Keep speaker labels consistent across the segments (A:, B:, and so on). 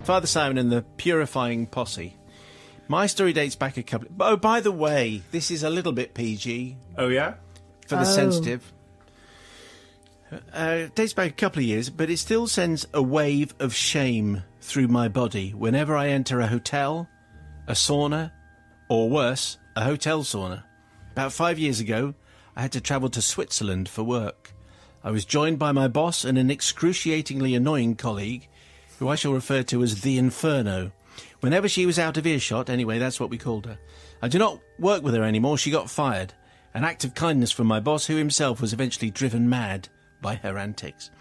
A: Father Simon and the Purifying Posse. My story dates back a couple... Oh, by the way, this is a little bit PG.
B: Oh, yeah?
A: For the sensitive. Dates back a couple of years, but it still sends a wave of shame through my body whenever I enter a hotel, a sauna, or worse, a hotel sauna. About 5 years ago, I had to travel to Switzerland for work. I was joined by my boss and an excruciatingly annoying colleague, who I shall refer to as the Inferno. Whenever she was out of earshot, anyway, that's what we called her. I do not work with her anymore, she got fired. An act of kindness from my boss, who himself was eventually driven mad by her antics.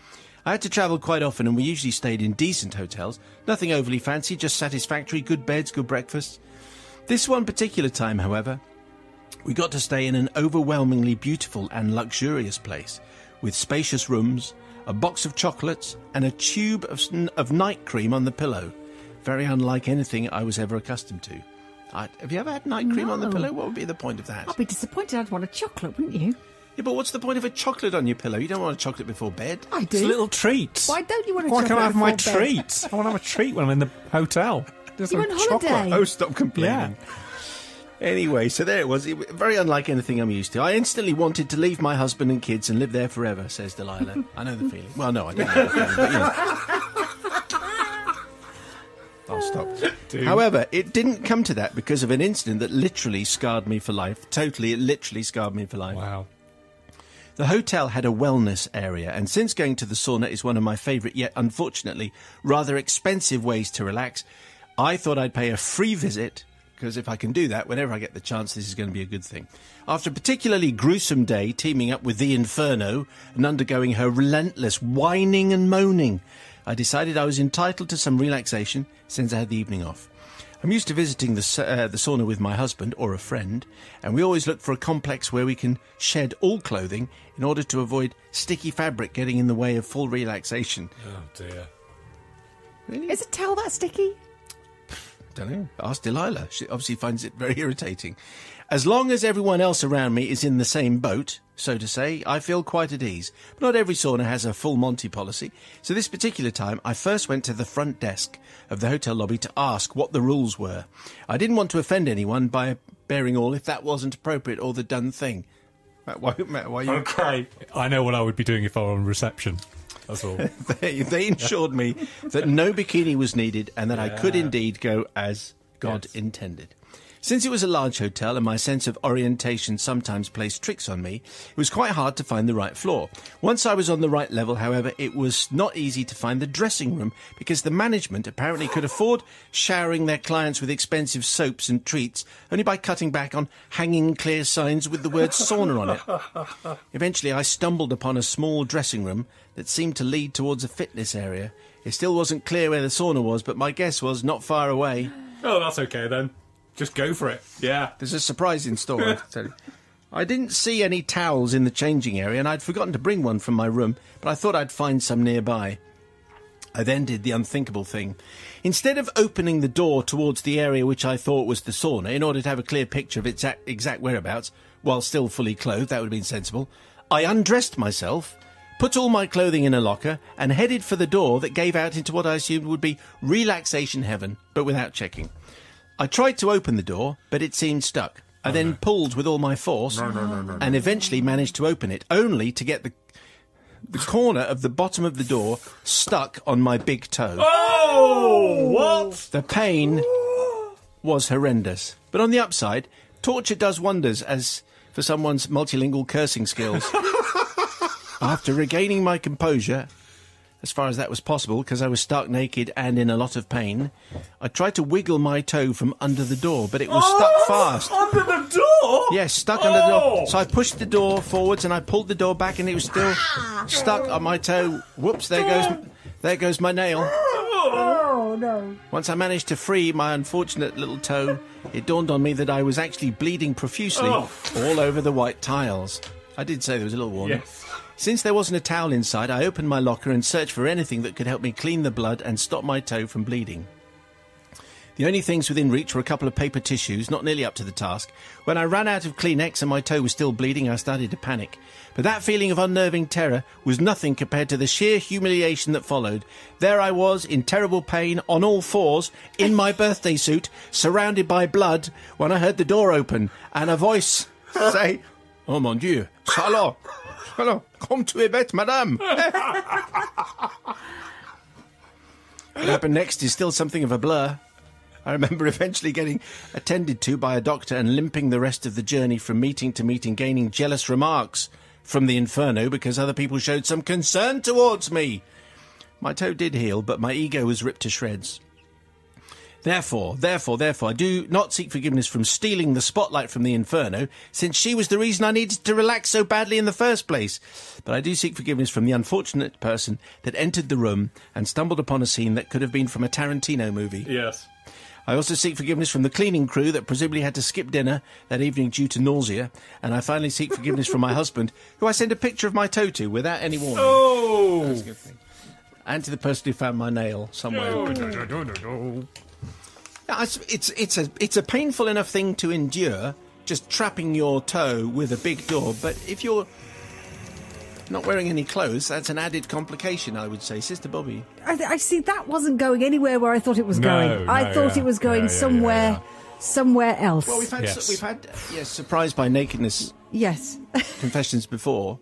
A: I had to travel quite often, and we usually stayed in decent hotels. Nothing overly fancy, just satisfactory, good beds, good breakfasts. This one particular time, however, we got to stay in an overwhelmingly beautiful and luxurious place, with spacious rooms, a box of chocolates, and a tube of night cream on the pillow. Very unlike anything I was ever accustomed to. Have you ever had night cream on the pillow? What would be the point of that?
C: I'd be disappointed. I'd want a chocolate, wouldn't you?
A: Yeah, but what's the point of a chocolate on your pillow? You don't want a chocolate before bed.
C: I do.
B: It's a little treat.
C: Why don't you want a
B: Why
C: chocolate
B: can't I have my
C: before bed?
B: treat? I want to have a treat when I'm in the hotel. Just
C: You're
B: a
C: on
B: chocolate.
C: holiday.
A: Oh, stop complaining.
B: Yeah.
A: Anyway, so there it was. Very unlike anything I'm used to. I instantly wanted to leave my husband and kids and live there forever, says Delilah. I know the feeling. Well, no, I don't know the feeling, but, you know. I'll stop. However, it didn't come to that because of an incident that literally scarred me for life. Totally, it literally scarred me for life.
B: Wow.
A: The hotel had a wellness area, and since going to the sauna is one of my favourite, yet unfortunately rather expensive ways to relax, I thought I'd pay a free visit, because if I can do that, whenever I get the chance, this is going to be a good thing. After a particularly gruesome day, teaming up with the Inferno and undergoing her relentless whining and moaning, I decided I was entitled to some relaxation since I had the evening off. I'm used to visiting the sauna with my husband or a friend, and we always look for a complex where we can shed all clothing in order to avoid sticky fabric getting in the way of full relaxation.
B: Oh, dear.
A: Really?
C: Is a towel that sticky?
A: Don't know. Ask Delilah. She obviously finds it very irritating. As long as everyone else around me is in the same boat, so to say, I feel quite at ease. But not every sauna has a full Monty policy. So this particular time, I first went to the front desk of the hotel lobby to ask what the rules were. I didn't want to offend anyone by bearing all if that wasn't appropriate or the done thing. Matt, why you...
B: Okay. I know what I would be doing if I were on reception. That's all.
A: They ensured me that no bikini was needed and that I could indeed go as God intended. Since it was a large hotel and my sense of orientation sometimes placed tricks on me, it was quite hard to find the right floor. Once I was on the right level, however, it was not easy to find the dressing room because the management apparently could afford showering their clients with expensive soaps and treats only by cutting back on hanging clear signs with the word sauna on it. Eventually, I stumbled upon a small dressing room that seemed to lead towards a fitness area. It still wasn't clear where the sauna was, but my guess was not far away.
B: Oh, that's okay then. Just go for it. Yeah.
A: There's a surprise in store, I tell you. I didn't see any towels in the changing area, and I'd forgotten to bring one from my room, but I thought I'd find some nearby. I then did the unthinkable thing. Instead of opening the door towards the area which I thought was the sauna, in order to have a clear picture of its exact whereabouts, while still fully clothed, that would have been sensible, I undressed myself, put all my clothing in a locker, and headed for the door that gave out into what I assumed would be relaxation heaven, but without checking. I tried to open the door, but it seemed stuck. I then pulled with all my force and eventually managed to open it, only to get the corner of the bottom of the door stuck on my big toe.
B: Oh, what?
A: The pain was horrendous. But on the upside, torture does wonders as for someone's multilingual cursing skills. After regaining my composure, as far as that was possible, because I was stark naked and in a lot of pain, I tried to wiggle my toe from under the door, but it was stuck fast.
B: Under the door?
A: Yes, stuck under the door. So I pushed the door forwards and I pulled the door back and it was still stuck on my toe. Whoops, there goes my nail.
C: Oh, no.
A: Once I managed to free my unfortunate little toe, it dawned on me that I was actually bleeding profusely all over the white tiles. I did say there was a little warning.
B: Yes.
A: Since there wasn't a towel inside, I opened my locker and searched for anything that could help me clean the blood and stop my toe from bleeding. The only things within reach were a couple of paper tissues, not nearly up to the task. When I ran out of Kleenex and my toe was still bleeding, I started to panic. But that feeling of unnerving terror was nothing compared to the sheer humiliation that followed. There I was, in terrible pain, on all fours, in my birthday suit, surrounded by blood, when I heard the door open and a voice say, "Oh mon Dieu, Charlotte, come to bed, madame." What happened next is still something of a blur. I remember eventually getting attended to by a doctor and limping the rest of the journey from meeting to meeting, gaining jealous remarks from the inferno because other people showed some concern towards me. My toe did heal, but my ego was ripped to shreds. Therefore, I do not seek forgiveness from stealing the spotlight from the inferno, since she was the reason I needed to relax so badly in the first place. But I do seek forgiveness from the unfortunate person that entered the room and stumbled upon a scene that could have been from a Tarantino movie.
B: Yes.
A: I also seek forgiveness from the cleaning crew that presumably had to skip dinner that evening due to nausea. And I finally seek forgiveness from my husband, who I sent a picture of my toe to without any warning.
B: Oh!
A: That's a good thing. And to the person who found my nail somewhere.
B: No.
A: Yeah, it's a painful enough thing to endure, just trapping your toe with a big door. But if you're not wearing any clothes, that's an added complication, I would say. Sister Bobby.
C: I see that wasn't going anywhere where I thought it was going. I thought it was going somewhere else.
A: Well, we've had surprised by nakedness
C: Yes.
A: confessions before,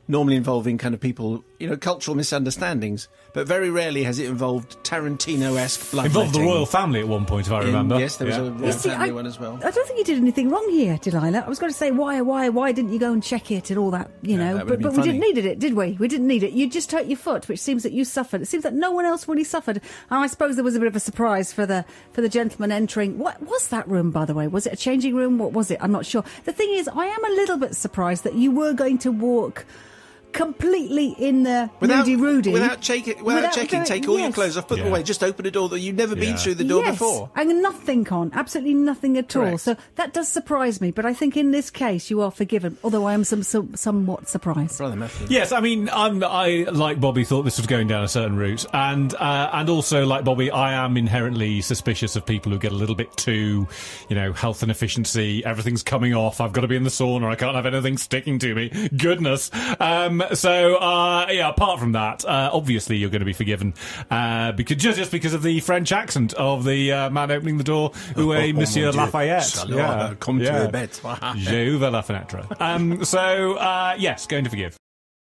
A: normally involving kind of people, cultural misunderstandings, but very rarely has it involved Tarantino-esque bloodletting.
B: Involved the royal family at one point, if I remember.
A: Yes, there was a royal family one as well.
C: I don't think you did anything wrong here, Delilah. I was going to say, why didn't you go and check it and all that,
A: that
C: but
A: would've
C: we
A: been
C: didn't need it, did we? We didn't need it. You just hurt your foot, which seems that you suffered. It seems that no one else really suffered. And I suppose there was a bit of a surprise for the gentleman entering. What was that room, by the way? Was it a changing room? What was it? I'm not sure. The thing is, I am a little bit surprised that you were going to walk completely in the Rudy.
A: Without checking, take all your clothes off, put them away, just open a door that you've never been through the door before.
C: And nothing on, absolutely nothing at all.
A: Correct.
C: So that does surprise me, but I think in this case you are forgiven, although I am somewhat surprised.
A: Brother Matthew.
B: Yes, I mean, I, like Bobby, thought this was going down a certain route, and also, like Bobby, I am inherently suspicious of people who get a little bit too, health and efficiency, everything's coming off, I've got to be in the sauna, I can't have anything sticking to me, goodness. Apart from that, obviously you're going to be forgiven because of the French accent of the man opening the door, who est Monsieur Lafayette.
A: Come to bed.
B: J'ai ouvert la fenêtre. Yes, going to forgive.